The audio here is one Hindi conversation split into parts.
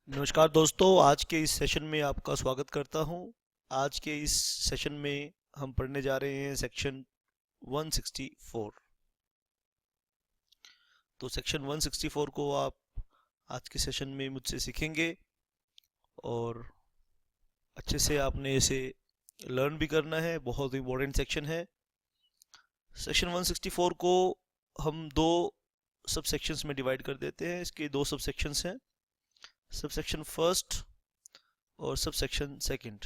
नमस्कार दोस्तों, आज के इस सेशन में आपका स्वागत करता हूं। आज के इस सेशन में हम पढ़ने जा रहे हैं सेक्शन 164। तो सेक्शन 164 को आप आज के सेशन में मुझसे सीखेंगे और अच्छे से आपने इसे लर्न भी करना है। बहुत इम्पोर्टेंट सेक्शन है। सेक्शन 164 को हम दो सब सेक्शंस में डिवाइड कर देते हैं। इसके दो सब सेक्शंस हैं, सब सेक्शन फर्स्ट और sub section second.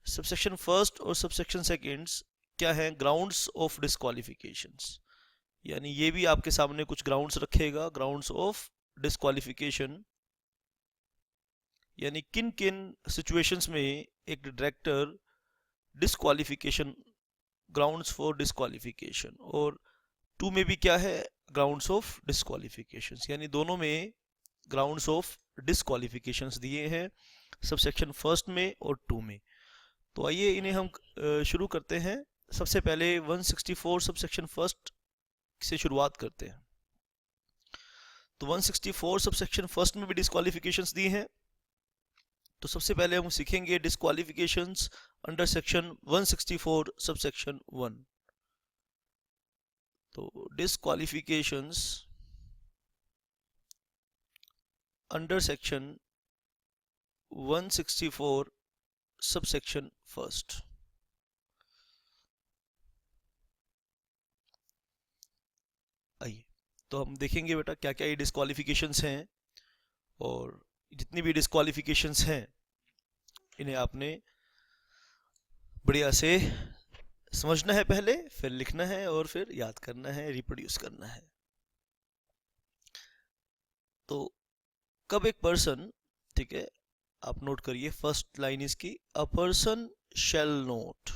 Subsection first और सबसेक्शन सेकेंड्स क्या है? Grounds of disqualifications. यानी ये भी आपके सामने कुछ ग्राउंड्स रखेगा, ग्राउंड्स ऑफ डिस्क्वालिफिकेशन। यानी किन किन सिचुएशंस में एक director disqualification, grounds for disqualification, और टू में भी क्या है? Grounds of disqualifications. यानी दोनों में ग्राउंड्स ऑफ डिस्क्वालिफिकेशंस दिए हैं, सबसेक्शन फर्स्ट में और टू में। तो आइए इन्हें हम शुरू करते हैं। सबसे पहले 164 सबसेक्शन फर्स्ट से शुरुआत करते हैं। तो 164 सबसेक्शन फर्स्ट में भी डिस्क्वालिफिकेशंस दी हैं। तो सबसे पहले हम सीखेंगे डिस्क्वालिफिकेशंस अंडर सेक्शन 164 सबसेक्शन 1। तो डिस्क्वालिफिकेशंस अंडर सेक्शन 164 सबसेक्शन फर्स्ट। आइए तो हम देखेंगे बेटा क्या क्या ये डिस्क्वालिफिकेशंस हैं, और जितनी भी डिस्क्वालिफिकेशंस हैं इन्हें आपने बढ़िया से समझना है पहले, फिर लिखना है और फिर याद करना है, रिप्रोड्यूस करना है। तो कब एक पर्सन, ठीक है, आप नोट करिए फर्स्ट लाइन इसकी, अ पर्सन शैल नोट।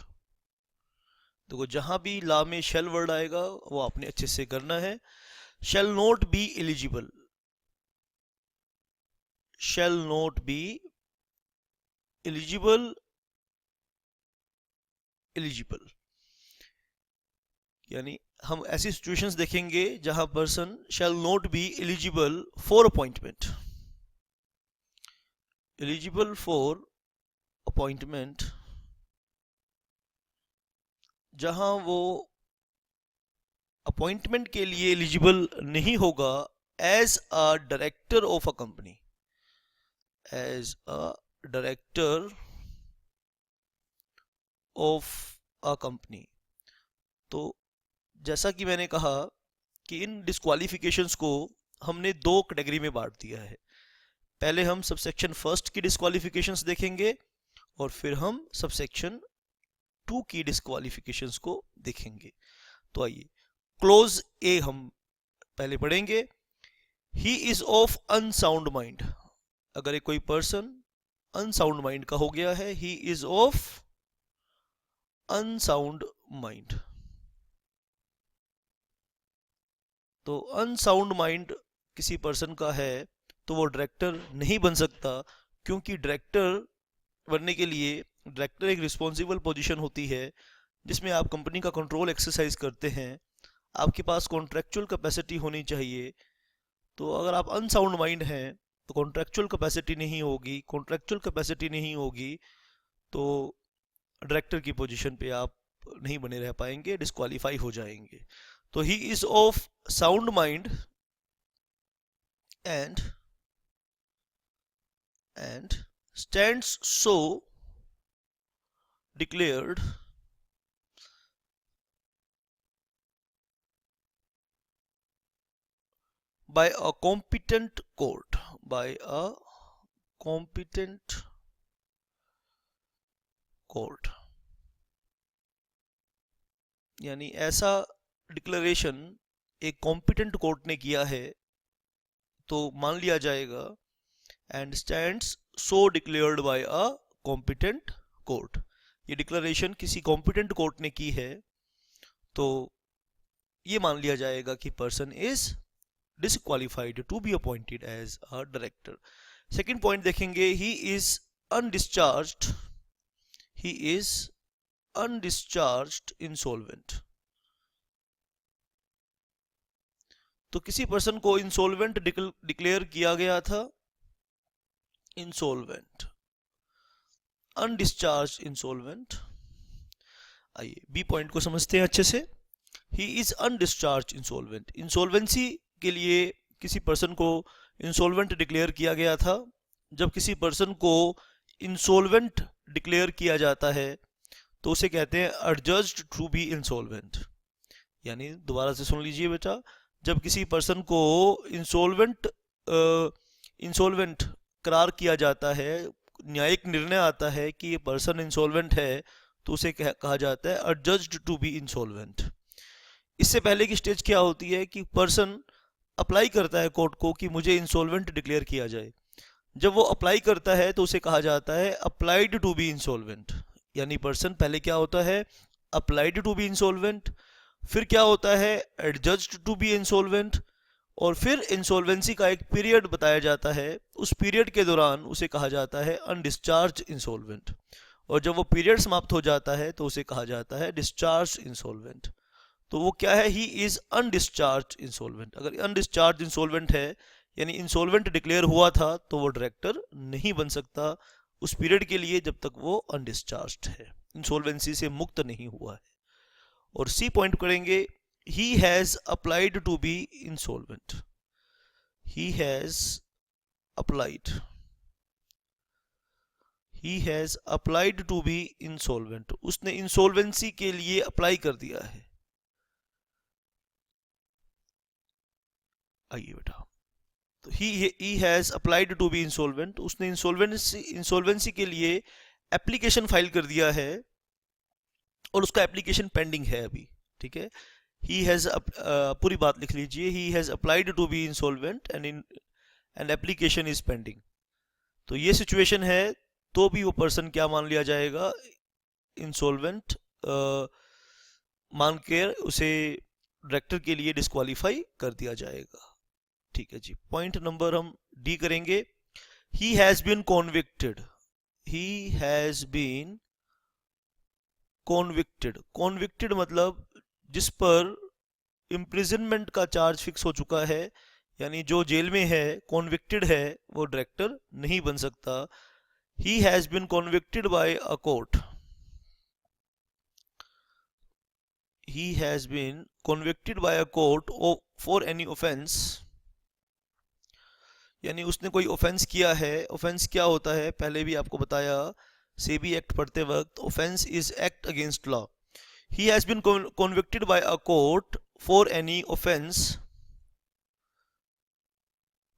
देखो जहां भी ला में शैल वर्ड आएगा वो आपने अच्छे से करना है। Shall not be eligible, shall not be eligible, eligible. यानी हम ऐसी सिचुएशंस देखेंगे जहां person shall not be eligible for appointment, eligible for appointment, जहां वो अपॉइंटमेंट के लिए एलिजिबल नहीं होगा as a director of a company, as a director of a company. तो जैसा कि मैंने कहा कि इन डिस्क्वालिफिकेशंस को हमने दो कैटेगरी में बांट दिया है। पहले हम सबसेक्शन फर्स्ट की डिस्क्वालिफिकेशंस देखेंगे और फिर हम सबसेक्शन टू की डिस्क्वालिफिकेशंस को देखेंगे। तो आइए क्लोज ए हम पहले पढ़ेंगे। ही इज ऑफ अनसाउंड माइंड। अगर एक कोई पर्सन अनसाउंड माइंड का हो गया है, ही इज ऑफ अनसाउंड माइंड। तो अनसाउंड माइंड किसी पर्सन का है तो वो डायरेक्टर नहीं बन सकता, क्योंकि डायरेक्टर बनने के लिए डायरेक्टर एक रिस्पॉन्सिबल पोजीशन होती है जिसमें आप कंपनी का कंट्रोल एक्सरसाइज करते हैं। आपके पास कॉन्ट्रेक्चुअल कैपेसिटी होनी चाहिए। तो अगर आप अनसाउंड माइंड हैं तो कॉन्ट्रेक्चुअल कैपेसिटी नहीं होगी, कॉन्ट्रेक्चुअल कैपेसिटी नहीं होगी तो डायरेक्टर की पोजीशन पे आप नहीं बने रह पाएंगे, डिस्क्वालीफाई हो जाएंगे। तो ही is of sound mind and stands so declared by a competent court, by a competent court। यानी ऐसा डिक्लेरेशन एक कॉम्पिटेंट कोर्ट ने किया है तो मान लिया जाएगा। And stands so declared by a competent court. ये डिक्लेरेशन किसी कॉम्पिटेंट कोर्ट ने की है तो ये मान लिया जाएगा कि person is disqualified to be appointed as a director। Second point देखेंगे, he is undischarged, he is undischarged insolvent। तो किसी पर्सन को इंसॉल्वेंट डिक्लेयर किया गया था इंसॉल्वेंट, अनडिस्चार्ज इंसॉल्वेंट। आइए बी पॉइंट को समझते हैं अच्छे से। ही इज अनडिस्चार्ज इंसॉल्वेंट। इंसॉल्वेंसी के लिए किसी पर्सन को इंसॉल्वेंट डिक्लेयर किया गया था। जब किसी पर्सन को इंसॉल्वेंट डिक्लेयर किया जाता है तो उसे कहते हैं एडजज्ड टू बी इंसॉल्वेंट। यानी दोबारा से सुन लीजिए बेटा, जब किसी पर्सन को इंसॉल्वेंट इंसॉल्वेंट करार किया जाता है, न्यायिक निर्णय आता है कि ये पर्सन इंसॉल्वेंट है, तो उसे कहा जाता है एडजज्ड टू बी इंसॉल्वेंट। इससे पहले की स्टेज क्या होती है कि पर्सन अप्लाई करता है कोर्ट को कि मुझे इंसॉल्वेंट डिक्लेयर किया जाए। जब वो अप्लाई करता है तो उसे कहा जाता है अप्लाइड टू बी इंसॉल्वेंट। यानी पर्सन पहले क्या होता है, अप्लाइड टू बी इंसॉल्वेंट, फिर क्या होता है, एडजज्ड टू बी इंसॉल्वेंट, और फिर इंसॉल्वेंसी का एक पीरियड बताया जाता है। उस पीरियड के दौरान उसे कहा जाता है अनडिस्चार्ज इंसॉल्वेंट, और जब वो पीरियड समाप्त हो जाता है तो उसे कहा जाता है डिस्चार्ज इंसॉल्वेंट। तो वो क्या है, ही इज अनडिस्चार्ज इंसॉल्वेंट। अगर अनडिस्चार्ज इंसॉल्वेंट है यानी इंसॉल्वेंट डिक्लेयर हुआ था, तो वो डायरेक्टर नहीं बन सकता उस पीरियड के लिए जब तक वो अनडिस्चार्ज है, इंसॉल्वेंसी से मुक्त नहीं हुआ है। और सी पॉइंट करेंगे, he has applied to be insolvent. He has applied, he has applied to be insolvent. उसने इंसॉल्वेंसी के लिए अप्लाई कर दिया है। आइए बेटा, तो he has applied to be insolvent. उसने इंसॉल्वेंसी के लिए एप्लीकेशन फाइल कर दिया है और उसका एप्लीकेशन पेंडिंग है अभी। ठीक है, ही हैज पूरी बात लिख लीजिए, he has applied to be insolvent and application is pending. तो ये सिचुएशन है, तो भी वो पर्सन क्या मान लिया जाएगा, इंसॉल्वेंट मान के उसे डायरेक्टर के लिए डिस्क्वालीफाई कर दिया जाएगा। ठीक है जी, पॉइंट नंबर हम डी करेंगे। He has been convicted. He has been convicted. Convicted मतलब जिस पर इम्प्रिजनमेंट का चार्ज फिक्स हो चुका है, यानी जो जेल में है, कॉन्विक्टेड है, वो डायरेक्टर नहीं बन सकता। He has been convicted by a court. He has been convicted by a court for any offence. यानी उसने कोई ऑफेंस किया है। ऑफेंस क्या होता है, पहले भी आपको बताया सेबी एक्ट पढ़ते वक्त, offence is act against law. He has been convicted by a court for any offence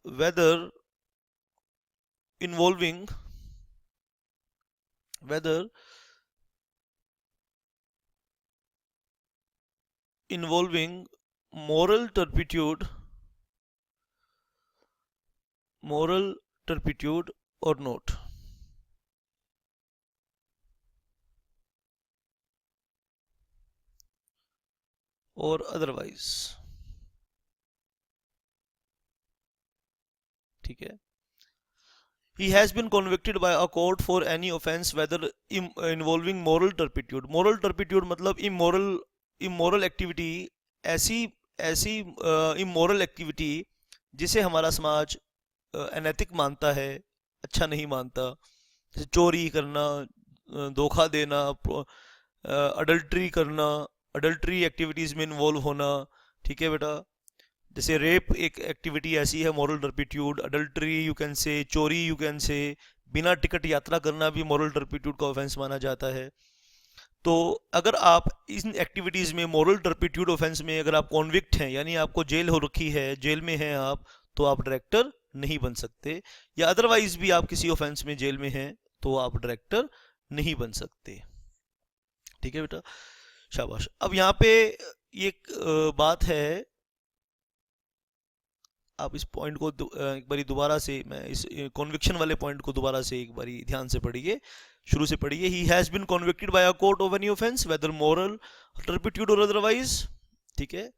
whether involving whether involving moral turpitude moral turpitude or not। और अदरवाइज। ठीक है, he has been convicted by a court for any offense whether involving moral turpitude। moral turpitude मतलब immoral activity, ऐसी ऐसी immoral activity जिसे हमारा समाज अनैतिक मानता है, अच्छा नहीं मानता। जैसे चोरी करना, धोखा देना, अडल्ट्री करना, अडल्ट्री एक्टिविटीज में इन्वॉल्व होना। ठीक है बेटा, जैसे रेप एक एक्टिविटी ऐसी है, moral turpitude. Adultery you can say, चोरी यू कैन से, बिना टिकट यात्रा करना भी मॉरल टर्पिट्यूड का ऑफेंस माना जाता है। तो अगर आप इन एक्टिविटीज़ में, मॉरल टर्पिट्यूड ऑफेंस में अगर आप कॉन्विक्ट हैं, यानी आपको जेल हो रखी है, जेल में हैं आप, तो आप डायरेक्टर नहीं बन सकते। या अदरवाइज भी आप किसी ऑफेंस में जेल में हैं तो आप डायरेक्टर नहीं बन सकते। ठीक है बेटा, शाबाश। अब यहाँ पे एक बात है, आप इस पॉइंट को एक बारी दोबारा से, मैं इस कॉन्विक्शन वाले पॉइंट को दोबारा से एक बारी ध्यान से पढ़िए, शुरू से पढ़िए। He has been convicted by a court of any offence whether moral turpitude और अदरवाइज। ठीक है,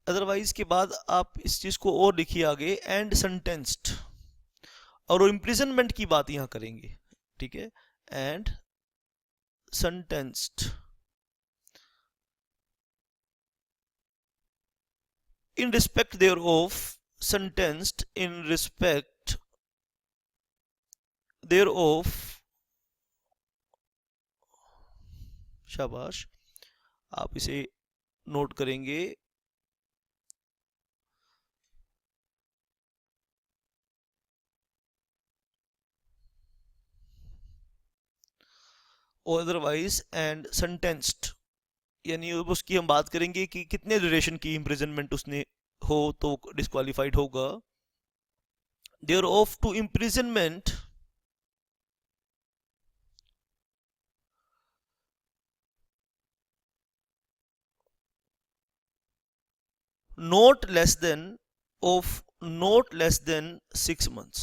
अदरवाइज के बाद आप इस चीज को और लिखिए आगे, एंड सेंटेंस्ड। और इम्प्रिजनमेंट की बात यहां करेंगे। ठीक है, and sentenced in respect thereof, sentenced in respect thereof, शाबाश, आप इसे नोट करेंगे, अदरवाइज एंड सेंटेंस्ड, यानी उसकी हम बात करेंगे कि कितने ड्यूरेशन की इम्प्रिजनमेंट उसने हो तो डिस्क्वालिफाइड होगा। Thereof to imprisonment not less than of not less than 6 months।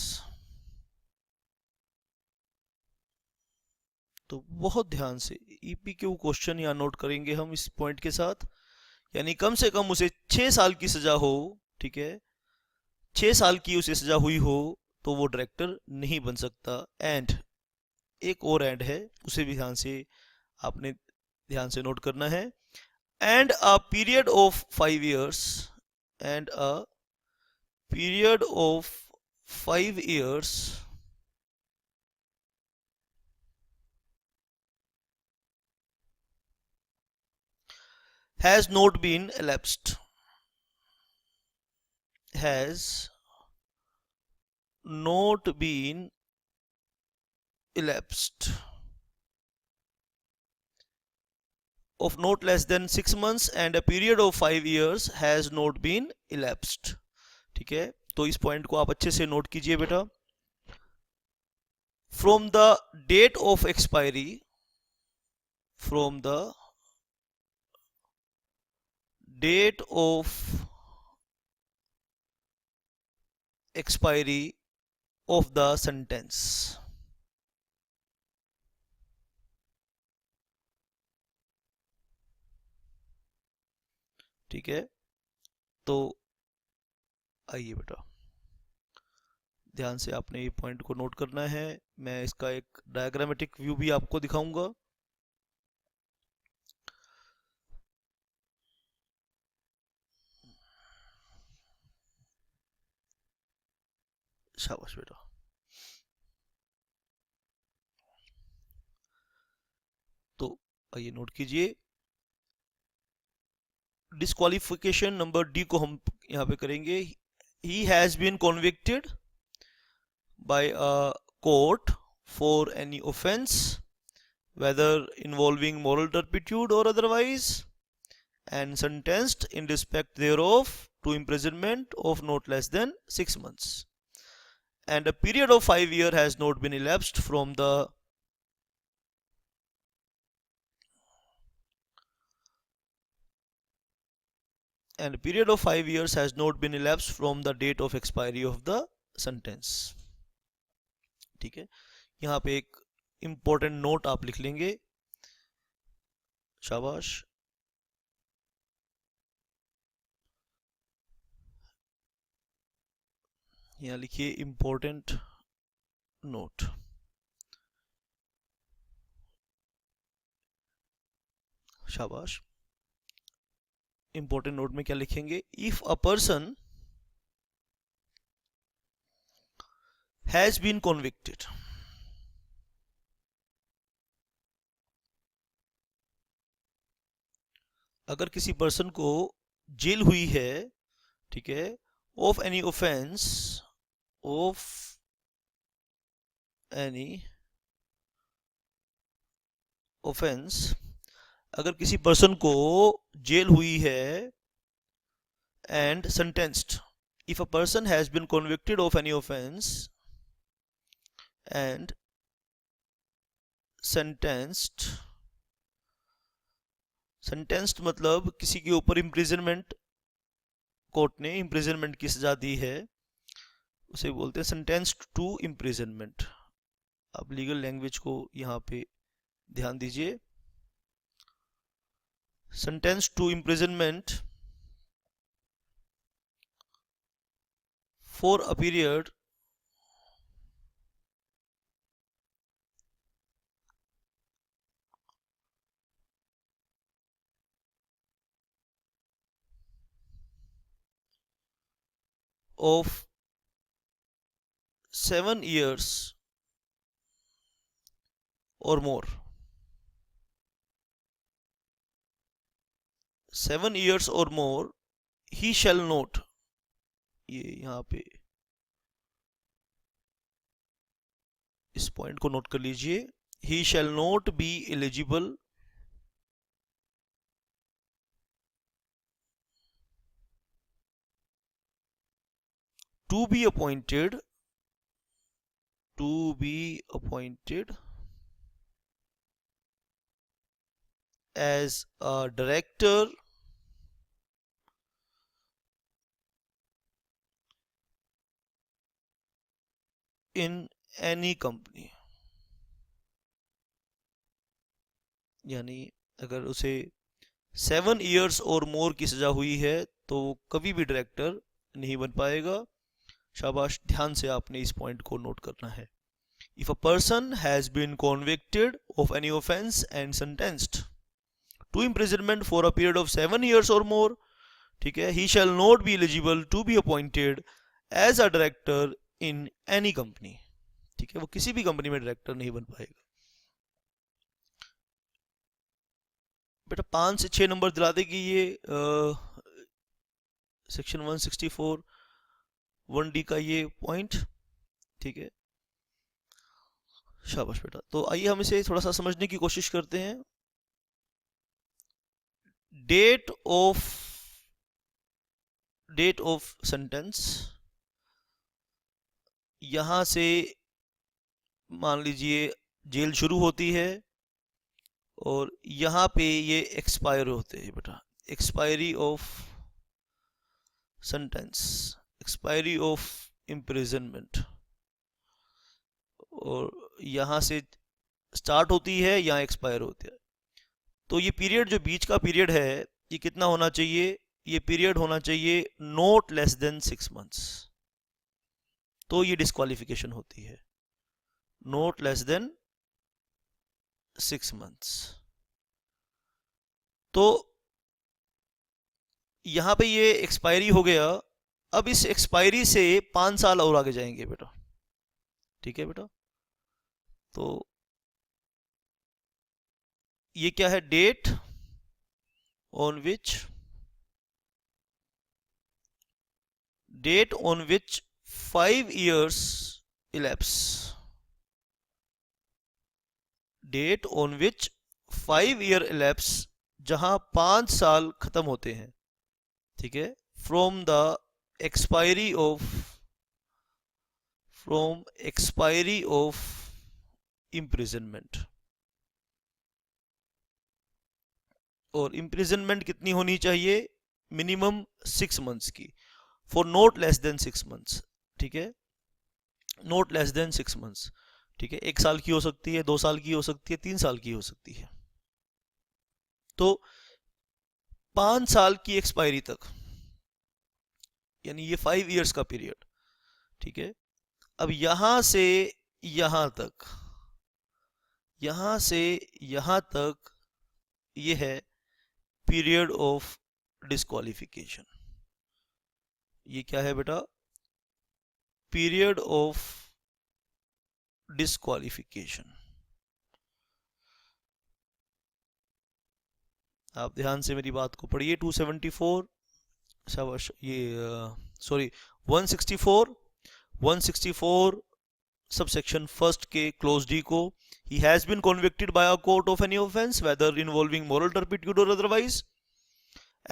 तो बहुत ध्यान से ईपीक्यू क्वेश्चन यहाँ नोट करेंगे हम इस पॉइंट के साथ, यानी कम से कम उसे 6 साल की सजा हो, ठीक है, 6 साल की उसे सजा हुई हो तो वो डायरेक्टर नहीं बन सकता। एंड एक और एंड है, उसे भी ध्यान से आपने ध्यान से नोट करना है। And a period of 5 years, and a period of 5 years has not been elapsed, has not been elapsed of not less than 6 months and a period of 5 years has not been elapsed। ठीक है, तो इस पॉइंट को आप अच्छे से नोट कीजिए बेटा। From the date of expiry, from the date of expiry of the sentence, ठीक है, तो आइए बेटा ध्यान से आपने ये पॉइंट को नोट करना है। मैं इसका एक डायग्रामेटिक व्यू भी आपको दिखाऊंगा। शाबाश बेटा। तो आइए नोट कीजिए, डिस्क्वालिफिकेशन नंबर डी को हम यहाँ पे करेंगे। He has been convicted by a court for any offence whether involving moral turpitude or otherwise, and sentenced in respect thereof to imprisonment of not less than 6 months, and a period of 5 years has not been elapsed from the and a period of 5 years has not been elapsed from the date of expiry of the sentence। ठीक है, यहाँ पे एक इंपॉर्टेंट नोट आप लिख लेंगे, शाबाश। यहाँ लिखिए इंपॉर्टेंट नोट, शाबाश। इंपॉर्टेंट नोट में क्या लिखेंगे? If a person has been convicted, अगर किसी पर्सन को जेल हुई है, ठीक है, of any offence, of any offence, अगर किसी पर्सन को जेल हुई है, and sentenced, if a person has been convicted of any offense and sentenced, sentenced मतलब किसी के ऊपर imprisonment, कोर्ट ने imprisonment की सजा दी है, उसे बोलते हैं sentenced to imprisonment। अब लीगल लैंग्वेज को यहाँ पे ध्यान दीजिए, sentenced to imprisonment for a period of 7 years or more, 7 years or more, he shall not, ये यहाँ पे इस पॉइंट को नोट कर लीजिए, he shall not be eligible to be appointed as a director in any company। यानी अगर उसे 7 years और मोर की सजा हुई है तो वो कभी भी डायरेक्टर नहीं बन पाएगा। शाबाश, ध्यान से आपने इस पॉइंट को नोट करना है। If a person has been convicted of any offense and sentenced to imprisonment for a period of 7 years or more, ठीक है, he shall not be eligible to be appointed as a director in any company। ठीक है, वो किसी भी कंपनी में डायरेक्टर नहीं बन पाएगा। बेटा 5 से 6 नंबर दिला देगी ये सेक्शन 164 1D का ये पॉइंट। ठीक है, शाबाश बेटा। तो आइए हम इसे थोड़ा सा समझने की कोशिश करते हैं। डेट ऑफ सेंटेंस, यहां से मान लीजिए जेल शुरू होती है और यहाँ पे ये एक्सपायर होते हैं बेटा। Expiry of sentence, expiry of imprisonment, और यहाँ से स्टार्ट होती है, यहाँ एक्सपायर होती है। तो ये पीरियड जो बीच का पीरियड है ये कितना होना चाहिए? ये पीरियड होना चाहिए नॉट लेस देन 6 months। तो ये डिस्क्वालिफिकेशन होती है, नॉट लेस देन 6 months। तो यहां पे ये एक्सपायरी हो गया। अब इस एक्सपायरी से 5 साल और आगे जाएंगे बेटा। ठीक है बेटा, तो ये क्या है? Date on which 5 years elapse, date on which 5 year elapse, जहां 5 साल खत्म होते हैं। ठीक है, फ्रॉम एक्सपायरी ऑफ इम्प्रिजनमेंट। और इम्प्रिजनमेंट कितनी होनी चाहिए? मिनिमम 6 months की, for not less than 6 months। ठीक है, नॉट लेस देन 6 months। ठीक है, 1 साल की हो सकती है, 2 साल की हो सकती है, 3 साल की हो सकती है। तो 5 साल की एक्सपायरी तक, यानी ये 5 years का पीरियड। ठीक है, अब यहां से यहां तक, यहां से यहां तक ये है पीरियड ऑफ डिस्क्वालिफिकेशन। ये क्या है बेटा? Period of disqualification. आप ध्यान से मेरी बात को पढ़िए। 274, शाबाश, ये सॉरी 164 सबसेक्शन फर्स्ट के क्लोज डी को, he has been convicted by a court of any offense whether involving moral turpitude or otherwise,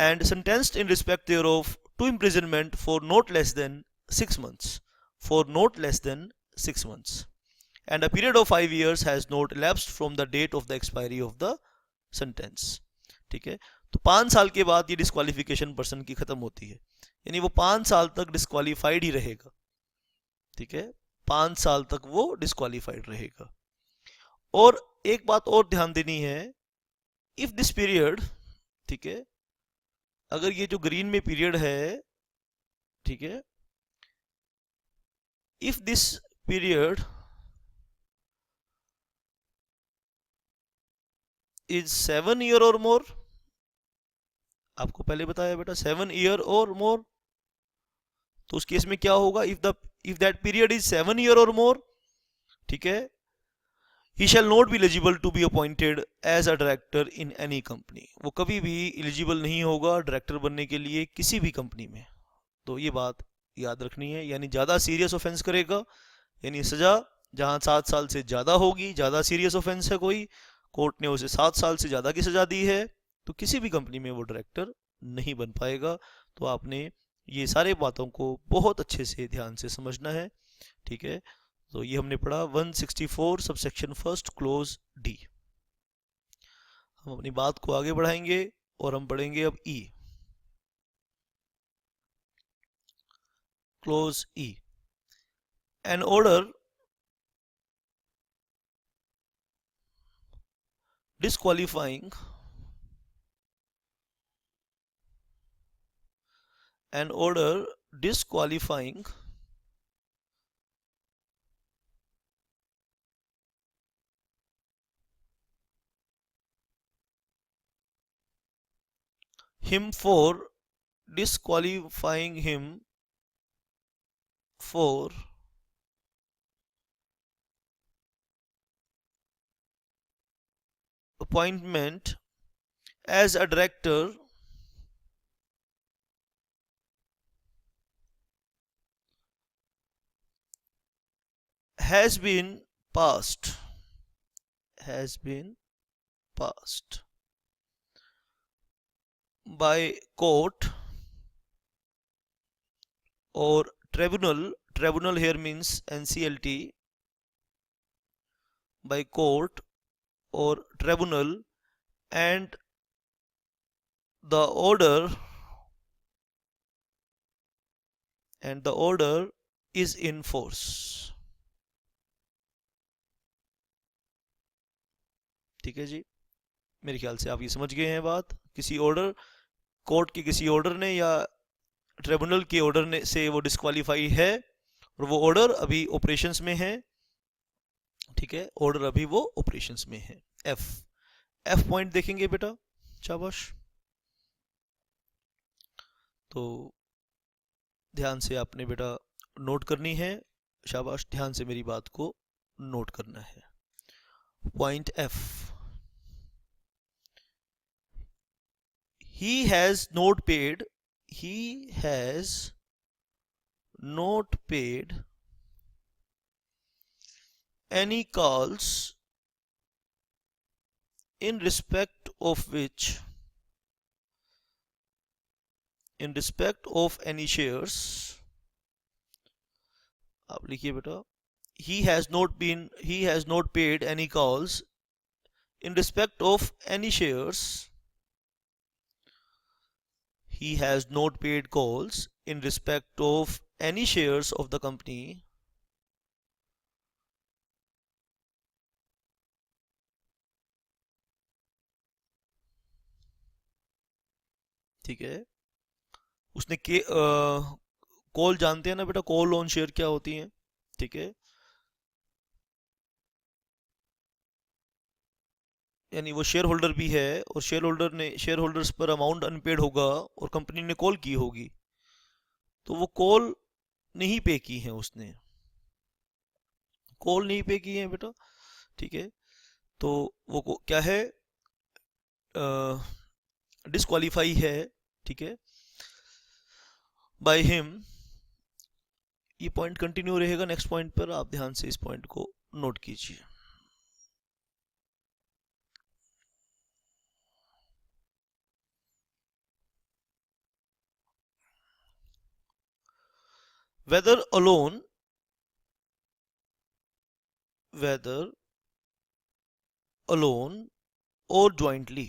and sentenced in respect thereof to imprisonment for not less than 6 months, and a period of 5 years has not elapsed from the date of the expiry of the sentence। ठीक है, तो 5 साल के बाद ये डिस्क्वालिफिकेशन पर्सन की खत्म होती है, यानी वो 5 साल तक डिस्क्वालिफाइड ही रहेगा। ठीक है, 5 साल तक वो डिस्क्वालिफाइड रहेगा। और एक बात और ध्यान देनी है, इफ दिस पीरियड, ठीक है, अगर ये जो ग्रीन में पीरियड है, ठीक है, if this period is 7 year और मोर, आपको पहले बताया बेटा 7 year और मोर, तो उस केस में क्या होगा? If that period is 7 year और मोर, ठीक है, he shall not be eligible to be appointed as a director in any company, वो कभी भी एलिजिबल नहीं होगा डायरेक्टर बनने के लिए किसी भी कंपनी में। तो ये बात याद रखनी है, यानी ज़्यादा सीरियस ऑफेंस करेगा, यानी सज़ा जहाँ 7 साल से ज़्यादा होगी, ज़्यादा सीरियस ऑफेंस है कोई, कोर्ट ने उसे 7 साल से ज़्यादा की सज़ा दी है, तो किसी भी कंपनी में वो डायरेक्टर नहीं बन पाएगा। तो आपने ये सारे बातों को बहुत अच्छे से ध्यान से समझना है, ठीक है। तो ये हमने पढ़ा 164 सबसेक्शन फर्स्ट क्लोज डी। हम अपनी बात को आगे बढ़ाएंगे और हम पढ़ेंगे अब E, clause E. An order disqualifying an order disqualifying him for disqualifying him for appointment as a director has been passed, has been passed by court or tribunal. Tribunal here means NCLT, by court or tribunal, and the order is in force। ठीक है जी, मेरे ख्याल से आप ये समझ गए हैं बात। किसी ऑर्डर, कोर्ट के किसी ऑर्डर ने या ट्रिब्यूनल के ऑर्डर ने से वो डिस्क्वालीफाई है और वो ऑर्डर अभी ऑपरेशंस में है, ठीक है, ऑर्डर अभी वो ऑपरेशंस में है। एफ, एफ पॉइंट देखेंगे बेटा, शाबाश। तो ध्यान से आपने बेटा नोट करनी है, शाबाश, ध्यान से मेरी बात को नोट करना है। Point F, he has not paid any calls in respect of any shares। आप लिखिए बेटा, he has not paid any calls in respect of any shares, he has not paid calls in respect of any shares of the company ठीक है। उसने के कॉल जानते हैं ना बेटा, कॉल ऑन शेयर क्या होती है, ठीक है, यानी वो शेयर होल्डर भी है और शेयर होल्डर्स पर अमाउंट अनपेड होगा और कंपनी ने कॉल की होगी, तो वो कॉल नहीं पे की है, उसने कॉल नहीं पे की है बेटा, ठीक है। तो वो क्या है, डिस्क्वालीफाई है, ठीक है, बाय हिम। ये पॉइंट कंटिन्यू रहेगा नेक्स्ट पॉइंट पर, आप ध्यान से इस पॉइंट को नोट कीजिए। whether alone or jointly,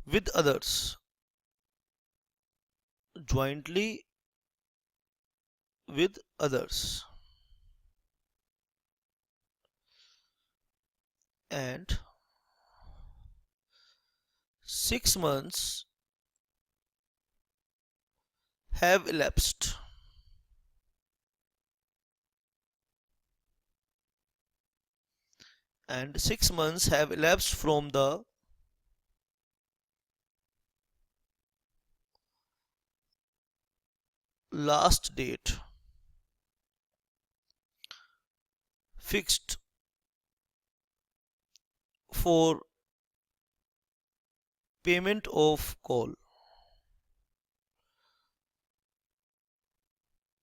with others, jointly with others, and 6 months have elapsed from the last date fixed for payment of call,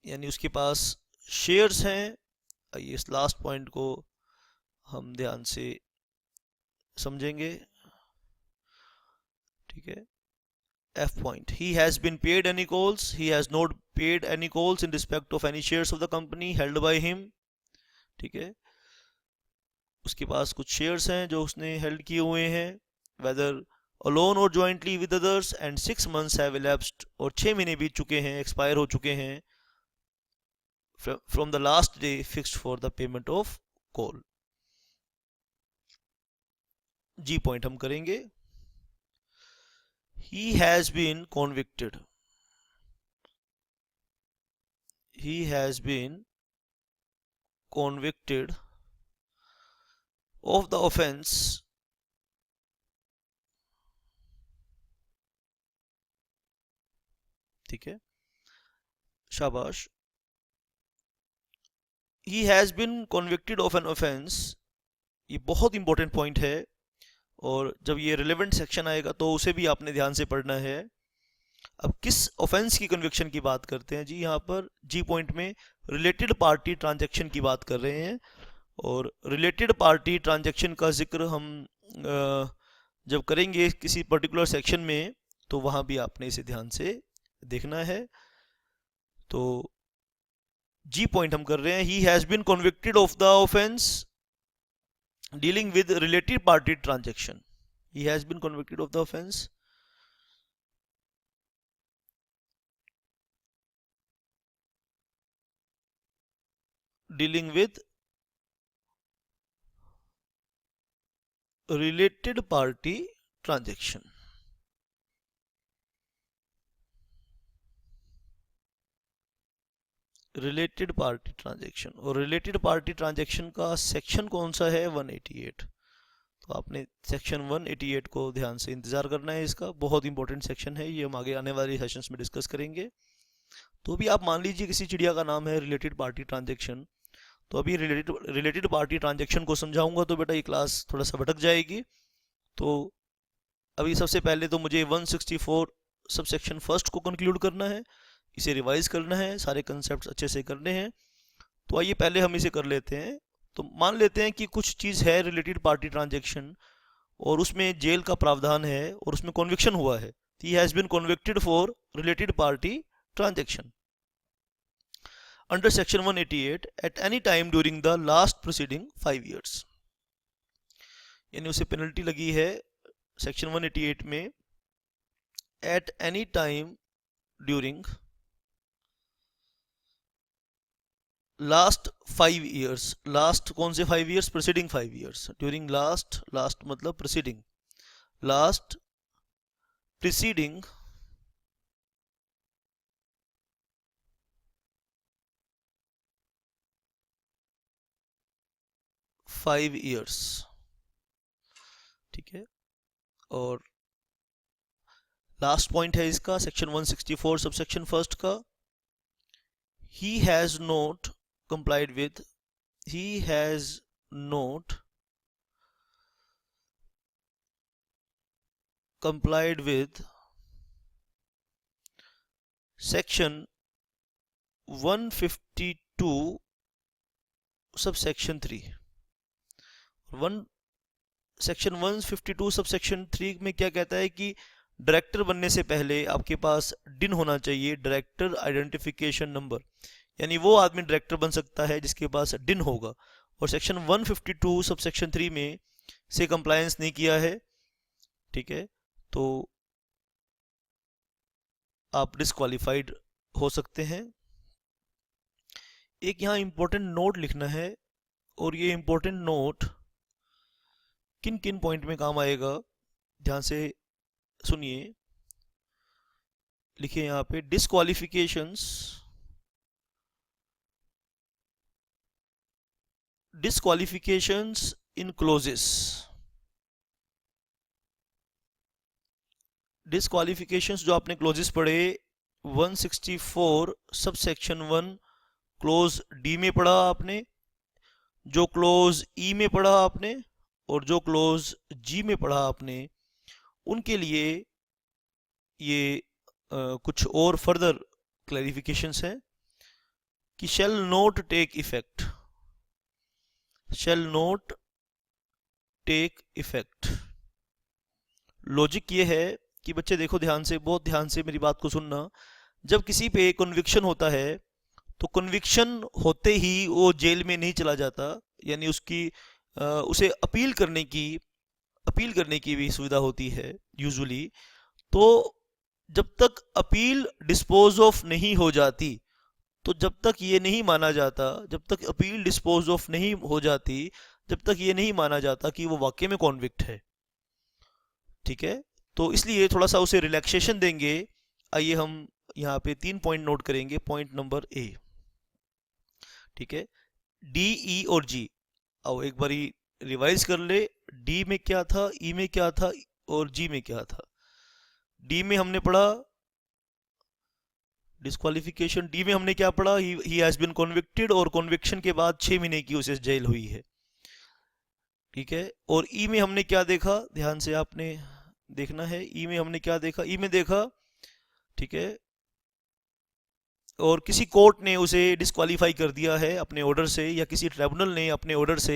यानी उसके पास शेयर्स हैं। आइए इस लास्ट पॉइंट को हम ध्यान से समझेंगे, ठीक है। F point, he has been paid any calls, he has not paid any calls in respect of any shares of the company held by him, ठीक है। उसके पास कुछ शेयर्स हैं जो उसने हेल्ड किए हुए हैं, whether alone or jointly with others, and 6 months have elapsed, और 6 महीने बीत चुके हैं, एक्सपायर हो चुके हैं, from the last day fixed for the payment of call। G point हम करेंगे, he has been convicted, he has been convicted of the offense ठीक है, शाबाश। he has been convicted of an offense, ये बहुत इंपॉर्टेंट पॉइंट है, और जब ये रिलेवेंट सेक्शन आएगा तो उसे भी आपने ध्यान से पढ़ना है। अब किस ऑफेंस की कन्विक्शन की बात करते हैं जी, यहाँ पर जी पॉइंट में रिलेटेड पार्टी ट्रांजैक्शन की बात कर रहे हैं, और रिलेटेड पार्टी ट्रांजैक्शन का जिक्र हम जब करेंगे किसी पर्टिकुलर सेक्शन में तो वहाँ भी आपने इसे ध्यान से देखना है। तो जी पॉइंट हम कर रहे हैं, he has been convicted of the offence dealing with related party transaction, he has been convicted of the offense dealing with related party transaction। Related party transaction, और रिलेटेड पार्टी ट्रांजैक्शन का सेक्शन कौन सा है, 188। तो आपने सेक्शन 188 को ध्यान से इंतजार करना है, इसका बहुत इंपॉर्टेंट सेक्शन है, ये हम आगे आने वाले सेशंस में डिस्कस करेंगे। तो भी आप मान लीजिए किसी चिड़िया का नाम है रिलेटेड पार्टी ट्रांजैक्शन, तो अभी रिलेटेड पार्टी ट्रांजैक्शन को समझाऊंगा तो बेटा ये क्लास थोड़ा सा भटक जाएगी। तो अभी सबसे पहले तो मुझे 164 सब सेक्शन फर्स्ट को कंक्लूड करना है, इसे रिवाइज करना है, सारे कंसेप्ट अच्छे से करने हैं। तो आइए पहले हम इसे कर लेते हैं। तो मान लेते हैं कि कुछ चीज़ है रिलेटेड पार्टी ट्रांजैक्शन, और उसमें जेल का प्रावधान है और उसमें कन्विक्शन हुआ है, he has been convicted for related party transaction under section 188 at any time during the last proceeding 5 years, यानी उसे पेनल्टी लगी है सेक्शन 188 में, eight any time during last 5 years। Last कौन से 5 years, proceeding 5 years, during last, last मतलब प्रोसीडिंग, लास्ट प्रीसीडिंग 5 years, ठीक है। और लास्ट पॉइंट है इसका सेक्शन 164 सब सेक्शन फर्स्ट का, he has not complied with, he has not complied with section 152 subsection 3। Section 152 subsection 3 में क्या कहता है कि डायरेक्टर बनने से पहले आपके पास डिन होना चाहिए, डायरेक्टर आइडेंटिफिकेशन नंबर, यानी वो आदमी डायरेक्टर बन सकता है जिसके पास डिन होगा, और सेक्शन 152 सबसेक्शन 3 में से कंप्लायंस नहीं किया है, ठीक है, तो आप डिस्क्वालिफाइड हो सकते हैं। एक यहाँ इंपॉर्टेंट नोट लिखना है, और ये इंपॉर्टेंट नोट किन किन पॉइंट में काम आएगा ध्यान से सुनिए। लिखिए यहाँ पे डिस्क्वालिफिकेशंस, डिस्क्वालिफिकेशंस इन क्लोजेस, डिस्क्वालिफिकेशंस जो आपने क्लोजेस पढ़े 164 सब सेक्शन 1 क्लोज डी में पढ़ा आपने, जो क्लोज ई में पढ़ा आपने, और जो क्लोज जी में पढ़ा आपने, उनके लिए ये कुछ और फर्दर क्लैरिफिकेशंस हैं कि shall not take effect, shall not take effect. Logic ये है कि बच्चे देखो ध्यान से, बहुत ध्यान से मेरी बात को सुनना। जब किसी पे कन्विक्शन होता है तो कन्विक्शन होते ही वो जेल में नहीं चला जाता, यानी उसे अपील करने की भी सुविधा होती है यूजुअली। तो जब तक अपील डिस्पोज ऑफ नहीं हो जाती, तो जब तक ये नहीं माना जाता, जब तक अपील डिस्पोज ऑफ नहीं हो जाती, जब तक ये नहीं माना जाता कि वो वाकई में कॉन्विक्ट है, ठीक है। तो इसलिए थोड़ा सा उसे रिलैक्सेशन देंगे। आइए हम यहाँ पे 3 पॉइंट नोट करेंगे। पॉइंट नंबर ए, ठीक है, डी ई और जी। आओ एक बारी रिवाइज कर ले, डी में क्या था, ई में क्या था और जी में क्या था। डी में हमने पढ़ा डिस्क्वालिफिकेशन, डी में हमने क्या पढ़ा, ही हैज बीन कन्विक्टेड, और कन्विक्शन के बाद 6 महीने की उसे जेल हुई है, ठीक है। और ई में हमने क्या देखा, ध्यान से आपने देखना है। ई में हमने क्या देखा, ई में देखा, ठीक है, और किसी कोर्ट ने उसे डिस्क्वालीफाई कर दिया है अपने ऑर्डर से, या किसी ट्रिब्यूनल ने अपने ऑर्डर से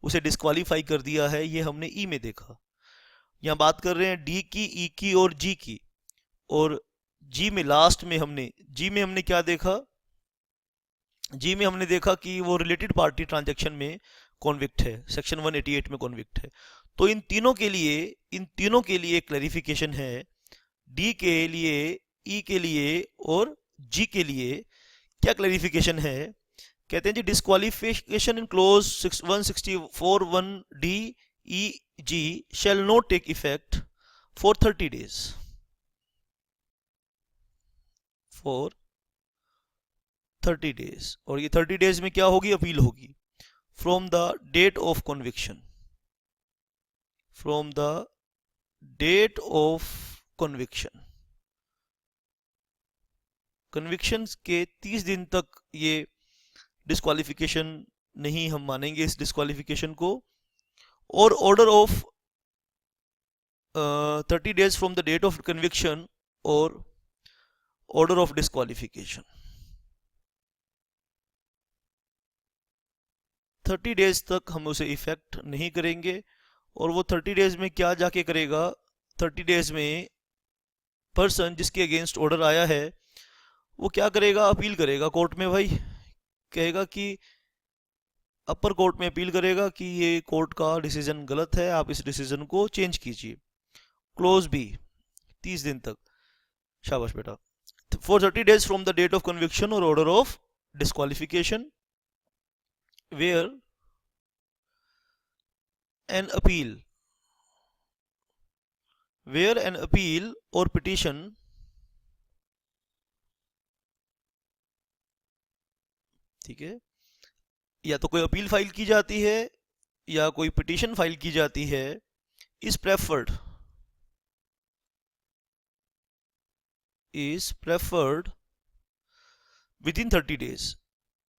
उसे डिस्क्वालीफाई कर दिया है, ये हमने ई में देखा। यहाँ बात कर रहे हैं डी की, ई की और जी की। और जी में लास्ट में हमने क्या देखा, जी में हमने देखा कि वो रिलेटेड पार्टी ट्रांजैक्शन में कॉन्विक्ट है, सेक्शन 188 में कॉन्विक्ट है। तो इन तीनों के लिए क्लैरिफिकेशन है, डी के लिए, ई के लिए और जी के लिए। क्या क्लैरिफिकेशन है, कहते हैं जी disqualification in clause 164(1) D E G shall not take effect for 30 days, for 30 days। और ये 30 days में क्या होगी, अपील होगी। From the date of conviction, from the date of conviction, conviction के 30 दिन तक ये डिस्क्वालिफिकेशन नहीं हम मानेंगे इस डिस्क्वालिफिकेशन को। और order of 30 days from the date of conviction और ऑर्डर ऑफ डिस्क्वालिफिकेशन, 30 days तक हम उसे इफेक्ट नहीं करेंगे। और वो 30 days में क्या जाके करेगा, 30 days में पर्सन जिसके अगेंस्ट ऑर्डर आया है वो क्या करेगा, अपील करेगा कोर्ट में। भाई कहेगा कि अपर कोर्ट में अपील करेगा कि ये कोर्ट का डिसीजन गलत है, आप इस डिसीजन को चेंज कीजिए। क्लोज बी 30 दिन तक, शाबाश बेटा। For 30 days from the date of conviction और order of disqualification where an appeal or petition ठीक है, या तो कोई अपील फाइल की जाती है या कोई पिटीशन फाइल की जाती है, is preferred with in 30 days,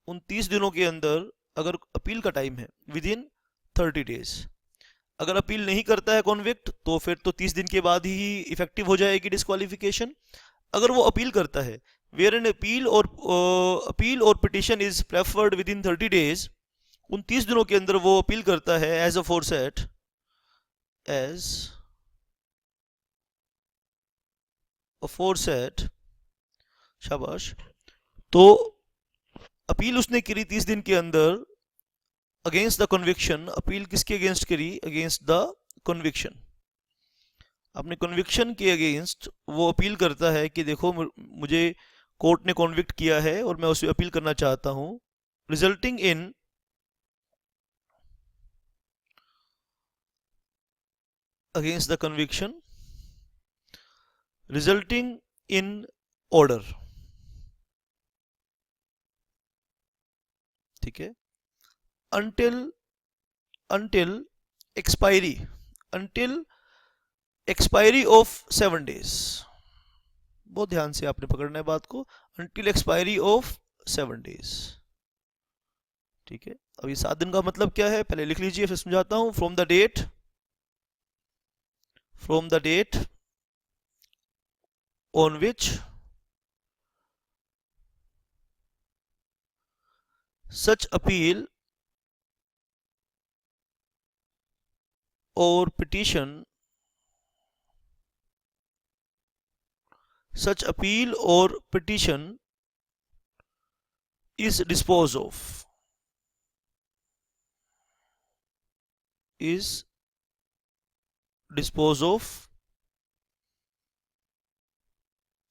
उन 30 दिनों के अंदर। अगर अपील का टाइम है विद इन 30 days, अगर अपील नहीं करता है कॉन्विक्ट तो फिर तो 30 दिन के बाद ही इफेक्टिव हो जाएगी डिस्क्वालिफिकेशन। अगर वो अपील करता है, वेयर एन अपील और petition is preferred with in 30 days, उन 30 दिनों के अंदर वो अपील करता है एज अफोरसेट, शाबाश। तो अपील उसने करी 30 दिन के अंदर अगेंस्ट द कन्विक्शन। अपील किसके अगेंस्ट करी, अगेंस्ट द कन्विक्शन। अपने कन्विक्शन के अगेंस्ट वो अपील करता है कि देखो मुझे कोर्ट ने कॉन्विक्ट किया है और मैं उसे अपील करना चाहता हूं, resulting in against the conviction, resulting in order, ठीक है, until expiry of 7 days, बहुत ध्यान से आपने पकड़ना है बात को, until expiry of 7 days। ठीक है, अब ये 7 दिन का मतलब क्या है पहले लिख लीजिए, फिर समझाता हूं। From the date on which such appeal or petition is disposed of,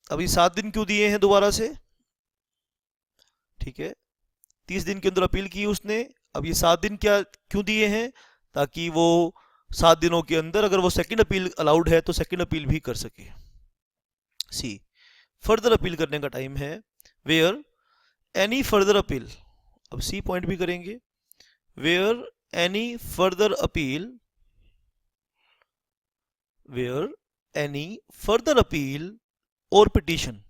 अभी 7 दिन क्यों दिए हैं दोबारा से? ठीक है, 30 दिन के अंदर अपील की उसने, अब ये 7 दिन क्या क्यों दिए हैं? ताकि वो 7 दिनों के अंदर अगर वो सेकंड अपील अलाउड है तो सेकंड अपील भी कर सके। सी, फर्दर अपील करने का टाइम है, वेयर एनी फर्दर अपील, अब सी पॉइंट भी करेंगे, वेयर एनी फर्दर अपील और पिटीशन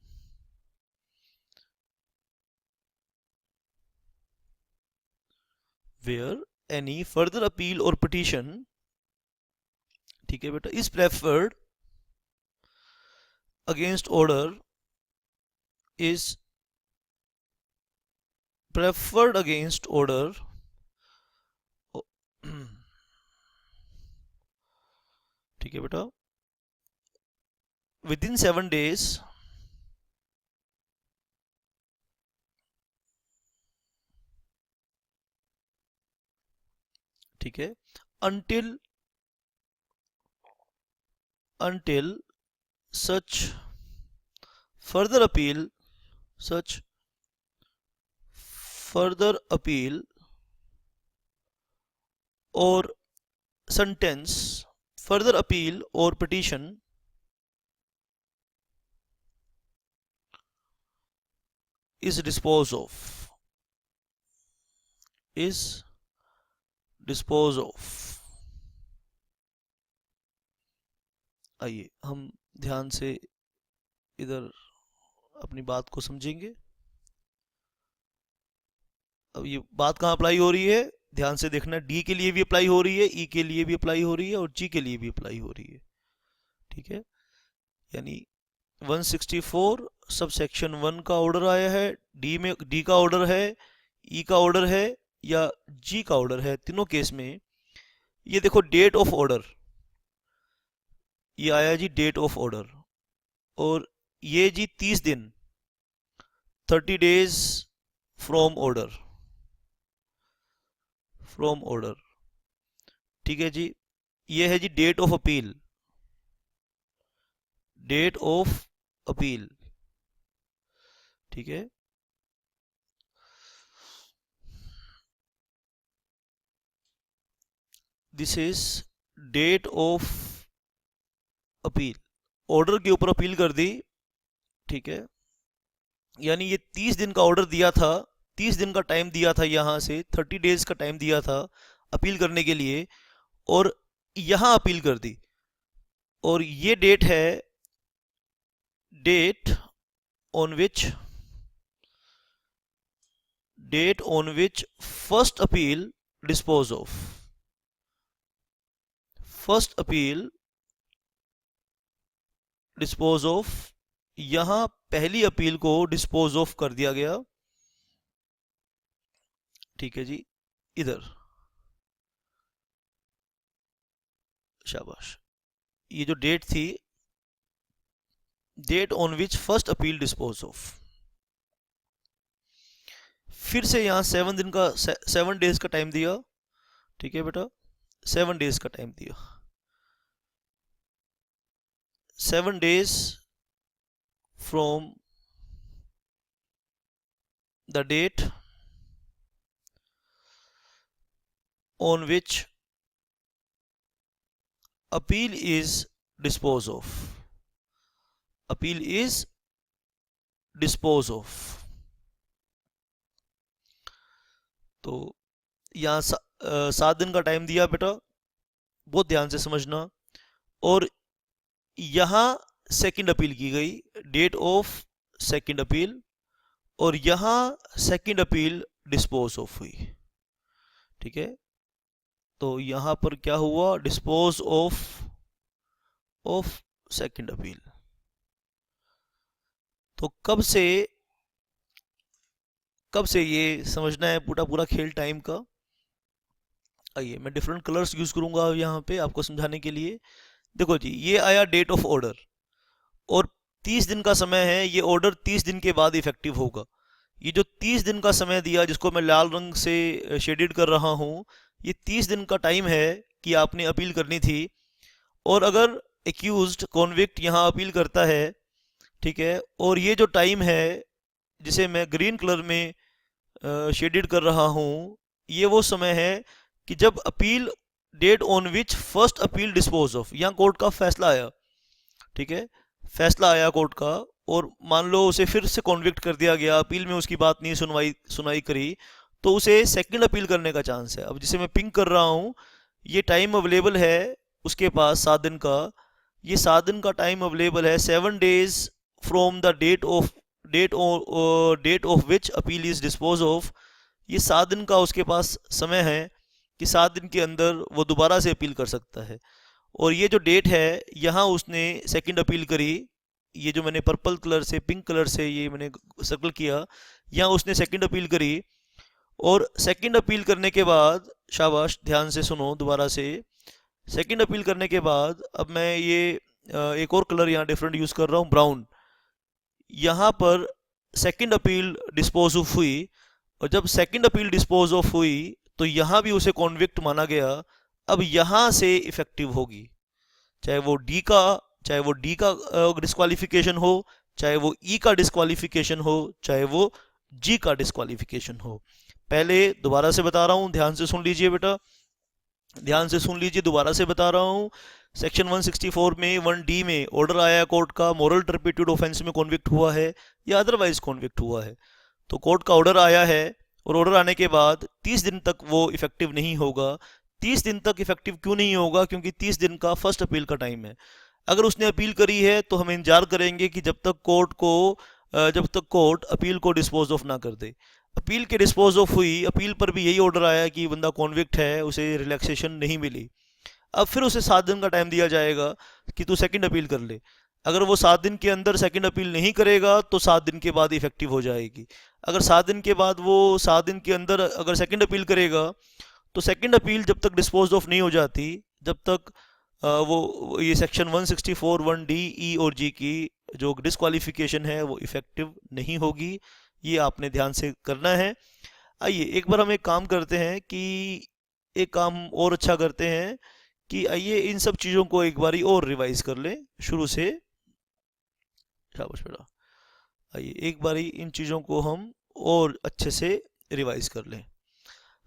ठीक है बेटा, इज प्रेफर्ड अगेंस्ट ऑर्डर ठीक है बेटा, विद इन 7 days ठीक है, until such further appeal or sentence, further appeal or petition is disposed of, आइए हम ध्यान से इधर अपनी बात को समझेंगे। अब ये बात कहाँ अप्लाई हो रही है, ध्यान से देखना, डी के लिए भी अप्लाई हो रही है, ई के लिए भी अप्लाई हो रही है और जी के लिए भी अप्लाई हो रही है। ठीक है, यानी 164 सब सेक्शन 1 का ऑर्डर आया है, डी का ऑर्डर है, ई का ऑर्डर है या जी का ऑर्डर है, तीनों केस में ये देखो डेट ऑफ ऑर्डर, ये आया जी डेट ऑफ ऑर्डर, और ये जी 30 दिन 30 days फ्रॉम ऑर्डर, ठीक है जी। ये है जी डेट ऑफ अपील, ठीक है। This is date of appeal, order के ऊपर अपील कर दी, ठीक है। यानी ये 30 दिन का ऑर्डर दिया था, 30 दिन का टाइम दिया था, यहां से 30 days का टाइम दिया था अपील करने के लिए, और यहां अपील कर दी, और ये डेट है, date on which first appeal dispose of, यहां पहली अपील को डिस्पोज ऑफ कर दिया गया, ठीक है जी। इधर शाबाश, ये जो डेट थी, date on which first appeal dispose of, फिर से यहां 7 days का टाइम दिया, ठीक है बेटा, 7 days का टाइम दिया, 7 days from the date on which appeal is dispose of, तो यहाँ 7 दिन का टाइम दिया बेटा, बहुत ध्यान से समझना, और यहाँ सेकंड अपील की गई, डेट ऑफ सेकंड अपील, और यहां सेकंड अपील डिस्पोज ऑफ हुई। ठीक है, तो यहां पर क्या हुआ, डिस्पोज ऑफ सेकंड अपील। तो कब से ये समझना है पूरा पूरा खेल टाइम का। आइए मैं डिफरेंट कलर्स यूज करूंगा यहाँ पे आपको समझाने के लिए। देखो जी, ये आया डेट ऑफ ऑर्डर, और 30 दिन का समय है, ये ऑर्डर 30 दिन के बाद इफेक्टिव होगा। ये जो 30 दिन का समय दिया, जिसको मैं लाल रंग से शेडेड कर रहा हूँ, ये 30 दिन का टाइम है कि आपने अपील करनी थी। और अगर एक्यूज्ड कॉन्विक्ट यहाँ अपील करता है, ठीक है, और ये जो टाइम है जिसे मैं ग्रीन कलर में शेडेड कर रहा हूँ, ये वो समय है कि जब appeal, date on which first appeal dispose of, यहाँ कोर्ट का फैसला आया। ठीक है, फैसला आया कोर्ट का, और मान लो उसे फिर से कॉन्विक्ट कर दिया गया, अपील में उसकी बात नहीं सुनाई करी, तो उसे सेकंड अपील करने का चांस है। अब जिसे मैं पिंक कर रहा हूँ, ये टाइम अवेलेबल है उसके पास 7 दिन का, ये 7 दिन का टाइम अवेलेबल है, 7 days from the date of which appeal is dispose of. ये 7 दिन का उसके पास समय है कि 7 दिन के अंदर वो दोबारा से अपील कर सकता है। और ये जो डेट है, यहाँ उसने सेकंड अपील करी, ये जो मैंने पर्पल कलर से, पिंक कलर से ये मैंने सर्कल किया, यहाँ उसने सेकंड अपील करी। और सेकंड अपील करने के बाद, शाबाश ध्यान से सुनो दोबारा से, सेकंड अपील करने के बाद अब मैं ये एक और कलर यहाँ डिफरेंट यूज़ कर रहा हूँ, ब्राउन। यहाँ पर सेकंड अपील डिस्पोज ऑफ हुई, और जब सेकंड अपील डिस्पोज ऑफ हुई तो यहाँ भी उसे कॉन्विक्ट माना गया। अब यहाँ से इफेक्टिव होगी, चाहे वो डी का डिस्क्वालिफिकेशन हो, चाहे वो ई का डिस्क्वालिफिकेशन हो, चाहे वो जी का डिस्क्वालिफिकेशन हो। पहले दोबारा से बता रहा हूँ, ध्यान से सुन लीजिए बेटा, ध्यान से सुन लीजिए, दोबारा से बता रहा हूँ। सेक्शन 164 में 1D में ऑर्डर आया कोर्ट का, मॉरल टर्पिट्यूड ऑफेंस में कॉन्विक्ट हुआ है या अदरवाइज कॉन्विक्ट हुआ है, तो कोर्ट का ऑर्डर आया है, और ऑर्डर आने के बाद 30 दिन तक वो इफेक्टिव नहीं होगा। 30 दिन तक इफेक्टिव क्यों नहीं होगा? क्योंकि 30 दिन का फर्स्ट अपील का टाइम है। अगर उसने अपील करी है तो हम इंतजार करेंगे कि जब तक कोर्ट अपील को डिस्पोज ऑफ ना कर दे। अपील के डिस्पोज ऑफ हुई, अपील पर भी यही ऑर्डर आया कि बंदा कॉन्विक्ट है, उसे रिलैक्सेशन नहीं मिली। अब फिर उसे 7 दिन का टाइम दिया जाएगा कि तू सेकंड अपील कर ले। अगर वो 7 दिन के अंदर सेकंड अपील नहीं करेगा तो 7 दिन के बाद इफेक्टिव हो जाएगी। अगर 7 दिन के बाद वो 7 दिन के अंदर अगर सेकंड अपील करेगा, तो सेकंड अपील जब तक डिस्पोज ऑफ नहीं हो जाती, जब तक वो ये सेक्शन 164 1D ई और जी की जो डिस्क्वालिफिकेशन है वो इफेक्टिव नहीं होगी। ये आपने ध्यान से करना है। आइए एक बार हम एक काम करते हैं कि एक काम और अच्छा करते हैं कि आइए इन सब चीज़ों को एक बारी और रिवाइज कर लें शुरू से। शाबाश बेटा, आइए एक बारी इन चीज़ों को हम और अच्छे से रिवाइज कर लें।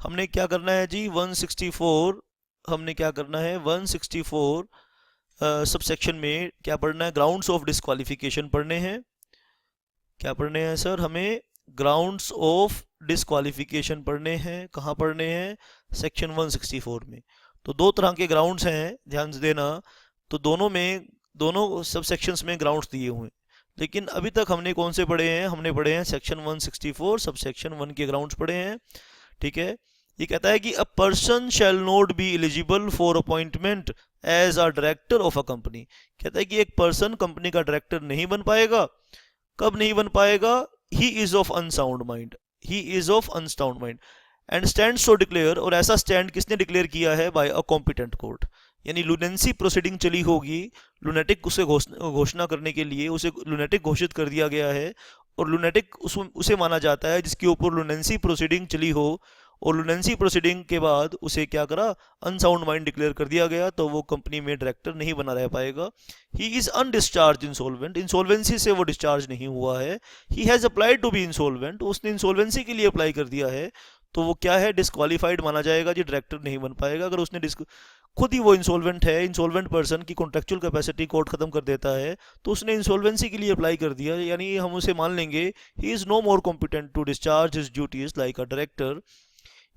हमने क्या करना है जी, 164 हमने क्या करना है, 164 सब सेक्शन में क्या पढ़ना है, ग्राउंड्स ऑफ डिस्क्वालिफिकेशन पढ़ने हैं। क्या पढ़ने हैं सर? हमें ग्राउंड्स ऑफ डिस्क्वालिफिकेशन पढ़ने हैं। कहाँ पढ़ने हैं? सेक्शन 164 में। तो दो तरह के ग्राउंड्स हैं, ध्यान से देना। तो दोनों सब सेक्शंस में ग्राउंड्स दिए हुए हैं, लेकिन अभी तक हमने कौन से पढ़े हैं? हमने पढ़े हैं सेक्शन 164 सब सेक्शन 1 के ग्राउंड्स पढ़े हैं। ठीक है, ये कहता है कि a person shall not be eligible for appointment as a director of a company. कहता है कि एक पर्सन कंपनी का डायरेक्टर नहीं बन पाएगा। कब नहीं बन पाएगा? He is of unsound mind, he is of unsound mind and stand so declare. और ऐसा स्टैंड किसने डिक्लेयर किया है? By a competent court. यानी लुनेंसी प्रोसीडिंग चली होगी, लुनेटिक उसे घोषणा करने के लिए उसे लुनेटिक घोषित कर दिया गया है, और लुनेटिक उसे माना जाता है जिसके ऊपर लुनेंसी प्रोसीडिंग चली हो, और लुनेंसी प्रोसीडिंग के बाद उसे क्या करा? अनसाउंड माइंड डिक्लेयर कर दिया गया, तो वो कंपनी में डायरेक्टर नहीं बना रह पाएगा। He is undischarge insolvent, insolvency से वो डिस्चार्ज नहीं हुआ है। He has applied to be insolvent, उसने इंसॉल्वेंसी के लिए अप्लाई कर दिया है, तो वो क्या है? डिस्क्वालीफाइड माना जाएगा जी, डायरेक्टर नहीं बन पाएगा। अगर उसने खुद ही वो इंसॉल्वेंट है, इंसॉल्वेंट पर्सन की कॉन्ट्रेक्चुअल कैपेसिटी कोर्ट खत्म कर देता है, तो उसने इंसॉल्वेंसी के लिए अप्लाई कर दिया, यानी हम उसे मान लेंगे he is no more competent to discharge his duties like a director.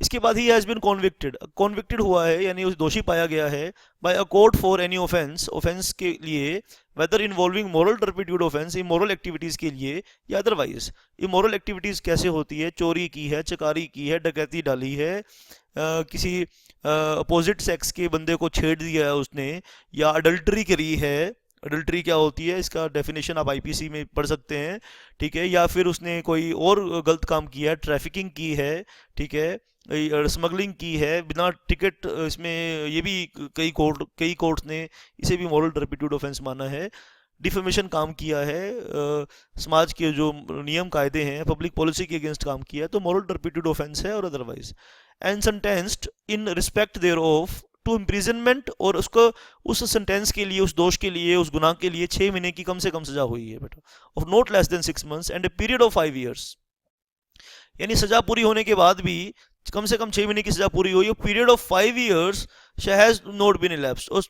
इसके बाद he has been convicted, convicted हुआ है यानी उस दोषी पाया गया है by a court for any offence, offence के लिए, whether involving moral turpitude offence, immoral activities के लिए या अदरवाइज। इमोरल एक्टिविटीज़ कैसे होती है? चोरी की है, चकारी की है, डकैती डाली है, किसी अपोजिट सेक्स के बंदे को छेड़ दिया है उसने, या अडल्ट्री करी है। अडल्ट्री क्या होती है इसका डेफिनेशन आप आईपीसी में पढ़ सकते हैं, ठीक है। या फिर उसने कोई और गलत काम किया है, ट्रैफिकिंग की है, ठीक है, स्मगलिंग की है बिना टिकट, इसमें ये भी कई कोर्ट्स ने इसे भी मॉरल टर्पिट्यूड ऑफेंस माना है। डिफेमेशन काम किया है, समाज के जो नियम कायदे हैं, पब्लिक पॉलिसी के अगेंस्ट काम किया है, तो मॉरल टर्पिट्यूड ऑफेंस है। और otherwise and sentenced in respect thereof to imprisonment, और उसको उस सेंटेंस के लिए, उस दोष के लिए, उस गुनाह के लिए 6 महीने की कम से कम सजा हुई है बेटा, of not less than 6 months and A period of 5 years। यानी सजा पूरी होने के बाद भी कम से कम 6 महीने की सजा पूरी हुई, period of 5 years has not been elapsed, और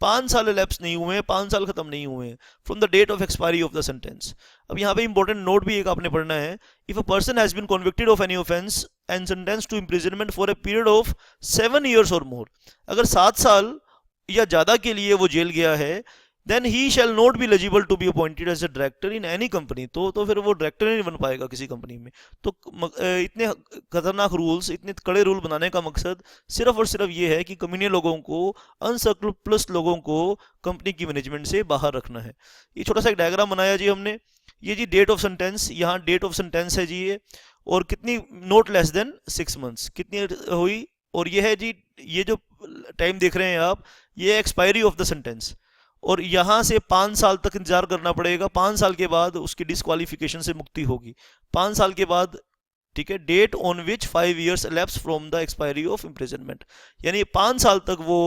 5 साल elapsed नहीं हुए हैं, 5 साल खत्म नहीं हुए हैं from the date of expiry of the sentence. अब यहाँ पे इंपॉर्टेंट नोट भी एक आपने पढ़ना है, if a person has been convicted of any offence and sentence to imprisonment for a period of 7 years और मोर, अगर 7 साल या ज़्यादा के लिए वो जेल गया है, then he shall not be eligible to be appointed as a director in any company, तो फिर वो डायरेक्टर नहीं बन पाएगा किसी कंपनी में। तो इतने खतरनाक रूल्स, इतने कड़े रूल बनाने का मकसद सिर्फ और सिर्फ ये है कि कमीने लोगों को, अनस्क्रूपुलस लोगों को कंपनी की मैनेजमेंट से बाहर रखना है। ये छोटा सा एक डायग्राम बनाया जी हमने, ये जी डेट ऑफ सेंटेंस, यहाँ डेट ऑफ सेंटेंस है जी ये, और कितनी, नॉट लेस देन 6 months कितनी हुई, और ये है जी, ये जो टाइम देख रहे हैं आप, ये एक्सपायरी ऑफ द सेंटेंस, और यहाँ से 5 साल तक इंतजार करना पड़ेगा। 5 साल के बाद उसकी डिस्क्वालिफिकेशन से मुक्ति होगी, 5 साल के बाद, ठीक है। Date on which 5 years elapsed from the expiry of imprisonment, यानी 5 साल तक वो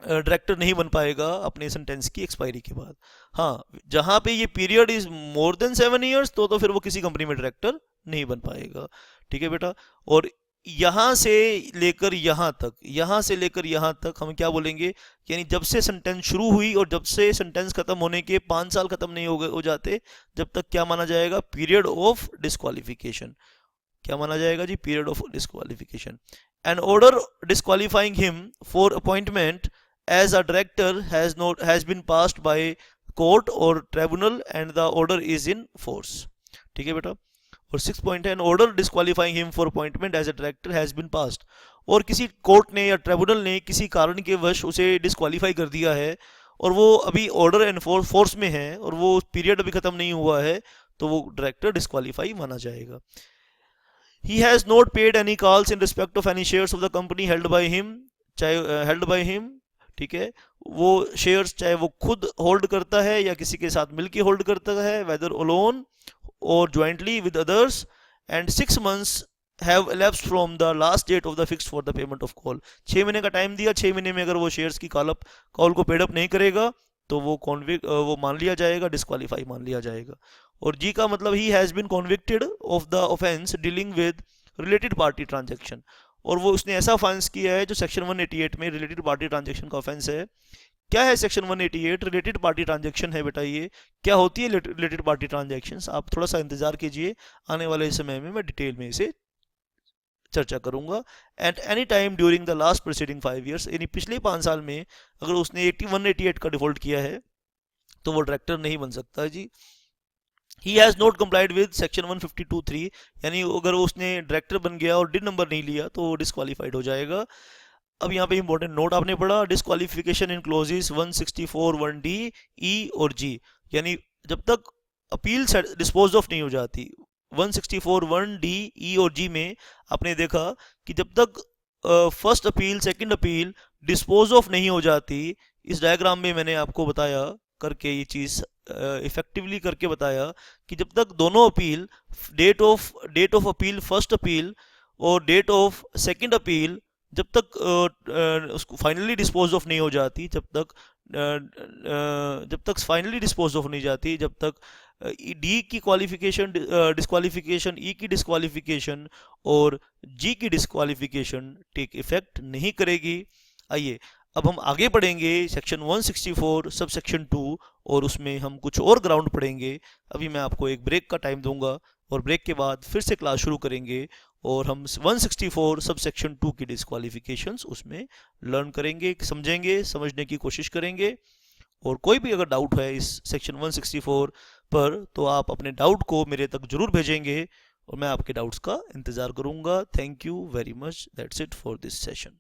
डायरेक्टर नहीं बन पाएगा अपने सेंटेंस की एक्सपायरी के बाद। हाँ, जहाँ पे ये period is more than 7 years, तो फिर वो किसी कंपनी में डायरेक्टर नहीं बन पाएगा, ठीक है बेटा। और यहाँ से लेकर यहाँ तक, यहाँ से लेकर यहाँ तक हम क्या बोलेंगे, यानी जब से सेंटेंस शुरू हुई और जब से सेंटेंस खत्म होने के 5 साल खत्म नहीं हो जाते, जब तक क्या माना जाएगा, पीरियड ऑफ डिस्क्वालिफिकेशन। क्या माना जाएगा जी, period of disqualification. An order disqualifying him for appointment as a director has been passed by court और tribunal and the order is in force, ठीक है बेटा। और 6 पॉइंट है, an order disqualifying him for appointment as a director has been passed, और किसी कोर्ट ने या ट्रिब्यूनल ने किसी कारण के वश उसे डिस्क्वालीफाई कर दिया है, और वो अभी ऑर्डर एंड फोर्स में है, और वो पीरियड अभी खत्म नहीं हुआ है, तो वो डायरेक्टर डिस्क्वालीफाई माना जाएगा। He has not paid any calls in respect of any shares of the company held by him, चाहे हेल्ड बाय हिम, ठीक है, वो शेयर्स चाहे वो खुद होल्ड करता है या किसी के साथ मिलके होल्ड करता है, वेदर अलोन और jointly with others, and 6 months have elapsed from the last date of the fixed for the payment of call। 6 महीने का टाइम दिया, 6 महीने में अगर वो शेयर्स की कॉल को पेड अप नहीं करेगा, तो वो मान लिया जाएगा, डिस्क्वालीफाई मान लिया जाएगा। और जी का मतलब he has been convicted of the offence dealing with related party transaction, और वो उसने ऐसा ऑफेंस किया है जो सेक्शन 188 में रिलेटेड पार्टी ट्रांजेक्शन का ऑफेंस है। क्या है सेक्शन 188? रिलेटेड पार्टी ट्रांजेक्शन है बेटा। ये क्या होती है रिलेटेड पार्टी ट्रांजेक्शंस? आप थोड़ा सा इंतजार कीजिए, आने वाले समय में मैं डिटेल में इसे चर्चा करूंगा। Eight any time during the last preceding 5 years, यानी पिछले 5 साल में अगर उसने 188 का डिफॉल्ट किया है, तो वो डायरेक्टर नहीं बन सकता जी। He has not complied with section 152(3), यानी अगर उसने डायरेक्टर बन गया और डिड नंबर नहीं लिया, तो वो डिस्क्वालीफाइड हो जाएगा। अब यहाँ पे इंपॉर्टेंट नोट आपने पढ़ा, डिस्क्वालिफिकेशन इन क्लोजेस 164(1)(d), ई और जी, यानी जब तक अपील डिस्पोज ऑफ नहीं हो जाती, 164(1)(d), ई और जी में आपने देखा कि जब तक first appeal, second appeal dispose of नहीं हो जाती, इस डायग्राम में मैंने आपको बताया करके, ये चीज़ इफेक्टिवली करके बताया कि जब तक दोनों appeal, date of appeal first appeal और डेट ऑफ सेकंड अपील, जब तक उसको फाइनली डिस्पोज ऑफ नहीं हो जाती, जब तक फाइनली डिस्पोज ऑफ नहीं जाती, जब तक डी की क्वालिफिकेशन डिस्क्वालिफिकेशन, ई की डिस्क्वालिफिकेशन और जी की डिस्क्वालिफिकेशन टेक इफेक्ट नहीं करेगी। आइए अब हम आगे पढ़ेंगे सेक्शन 164 सब सेक्शन 2, और उसमें हम कुछ और ग्राउंड पढ़ेंगे। अभी मैं आपको एक ब्रेक का टाइम दूंगा, और ब्रेक के बाद फिर से क्लास शुरू करेंगे, और हम 164 सब सेक्शन 2 की डिस्क्वालिफिकेशंस उसमें लर्न करेंगे, समझेंगे, समझने की कोशिश करेंगे। और कोई भी अगर डाउट है इस सेक्शन 164 पर तो आप अपने डाउट को मेरे तक जरूर भेजेंगे और मैं आपके डाउट्स का इंतज़ार करूंगा। Thank you very much. That's it for this session.